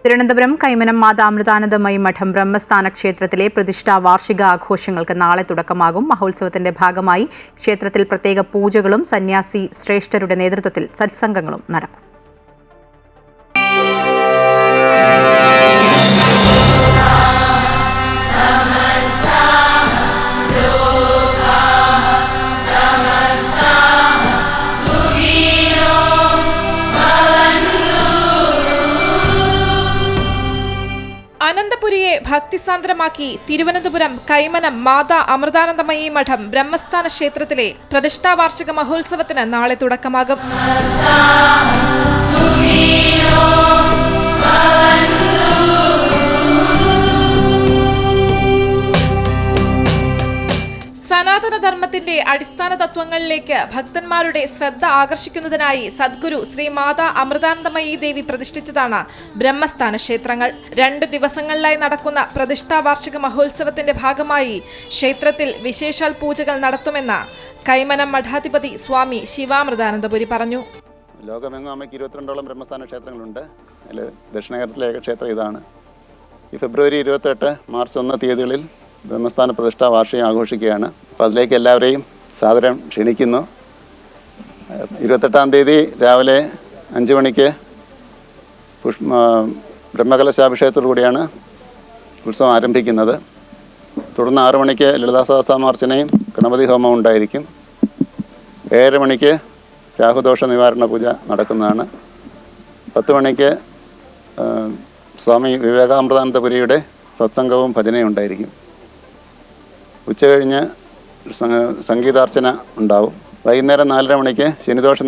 തിരുവനന്തപുരം കൈമനം മാതാ അമൃതാനന്ദമയി മഠം ബ്രഹ്മസ്ഥാന ക്ഷേത്രത്തിലെ പ്രതിഷ്ഠാ വാർഷിക ആഘോഷങ്ങൾക്ക് നാളെ തുടക്കമാകും. മഹോത്സവത്തിന്റെ ഭാഗമായി ക്ഷേത്രത്തിൽ പ്രത്യേക പൂജകളും സന്യാസി ശ്രേഷ്ഠരുടെ നേതൃത്വത്തിൽ സത്സംഗങ്ങളും നടക്കും. അനന്തപുരിയെ ഭക്തിസാന്ദ്രമാക്കി തിരുവനന്തപുരം കൈമനം മാതാ അമൃതാനന്ദമയി മഠം ബ്രഹ്മസ്ഥാന ക്ഷേത്രത്തിലെ പ്രതിഷ്ഠാ വാർഷിക മഹോത്സവത്തിന് നാളെ തുടക്കമാകും. സനാതനധർമ്മത്തിന്റെ അടിസ്ഥാന തത്വങ്ങളിലേക്ക് ഭക്തന്മാരുടെ ശ്രദ്ധ ആകർഷിക്കുന്നതിനായി സദ്ഗുരു ശ്രീ മാതാ അമൃതാനന്ദമയി ദേവി പ്രതിഷ്ഠിച്ചതാണ് ബ്രഹ്മസ്ഥാന ക്ഷേത്രങ്ങൾ. 2 ദിവസങ്ങളിലായി നടക്കുന്ന പ്രതിഷ്ഠാ വാർഷിക മഹോത്സവത്തിന്റെ ഭാഗമായി ക്ഷേത്രത്തിൽ വിശേഷാൽ പൂജകൾ നടത്തുമെന്ന് കൈമനം മഠാധിപതി സ്വാമി ശിവാമൃതാനന്ദപുരി പറഞ്ഞു. ലോകമെങ്ങും അമ്മയ്ക്ക് 22ഓളം ബ്രഹ്മസ്ഥാന ക്ഷേത്രങ്ങളുണ്ട്. അതിൽ ദക്ഷിണകേരളത്തിലെ ഏക ക്ഷേത്രം ഇതാണ്. ഈ ഫെബ്രുവരി 28, മാർച്ച് 1 തീയതികളിൽ ബ്രഹ്മസ്ഥാന പ്രതിഷ്ഠാ വാർഷികം ആഘോഷിക്കുകയാണ്. അപ്പോൾ അതിലേക്ക് എല്ലാവരെയും സാദരം ക്ഷണിക്കുന്നു. 28-ാം തീയതി രാവിലെ 5 മണിക്ക് ബ്രഹ്മകലശാഭിഷേകത്തോടു കൂടിയാണ് ഉത്സവം ആരംഭിക്കുന്നത്. തുടർന്ന് 6 മണിക്ക് ലളിതാ സഹസ്രനാമാർച്ചനയും ഗണപതി ഹോമവും ഉണ്ടായിരിക്കും. 7 മണിക്ക് രാഹുദോഷ നിവാരണ പൂജ നടക്കുന്നതാണ്. 10 മണിക്ക് സ്വാമി വിവേകാമൃതാനന്ദപുരിയുടെ സത്സംഗവും ഭജനയും ഉണ്ടായിരിക്കും. ഉച്ചകഴിഞ്ഞ് സംഗീതാർച്ചന ഉണ്ടാവും. വൈകുന്നേരം 4:30 മണിക്ക് ശനിദോഷ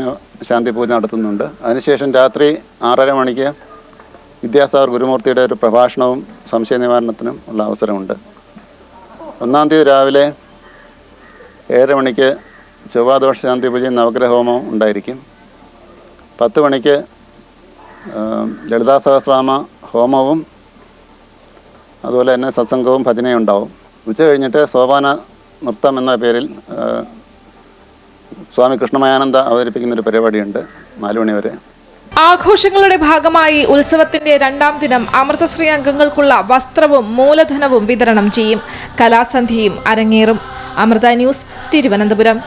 ശാന്തി പൂജ നടത്തുന്നുണ്ട്. അതിനുശേഷം രാത്രി 6:30 മണിക്ക് വിദ്യാസാഗർ ഗുരുമൂർത്തിയുടെ ഒരു പ്രഭാഷണവും സംശയ നിവാരണത്തിനും ഉള്ള അവസരമുണ്ട്. 1-ാം തീയതി രാവിലെ 7 മണിക്ക് ചൊവ്വാദോഷ ശാന്തി പൂജയും നവഗ്രഹോമവും ഉണ്ടായിരിക്കും. 10 മണിക്ക് ലളിതാ സഹസ്രനാമ ഹോമവും അതുപോലെ തന്നെ സത്സംഗവും ഭജനയും ഉണ്ടാവും. ഉച്ച കഴിഞ്ഞിട്ട് സോപാന നൃത്തം എന്ന പേരിൽ സ്വാമി കൃഷ്ണമയാനന്ദ അവതരിപ്പിക്കുന്നൊരു പരിപാടിയുണ്ട് 4 മണി വരെ. ആഘോഷങ്ങളുടെ ഭാഗമായി ഉത്സവത്തിന്റെ 2ാം ദിനം അമൃതശ്രീ അംഗങ്ങൾക്കുള്ള വസ്ത്രവും മൂലധനവും വിതരണം ചെയ്യും. കലാസന്ധ്യയും അരങ്ങേറും. അമൃത ന്യൂസ്, തിരുവനന്തപുരം.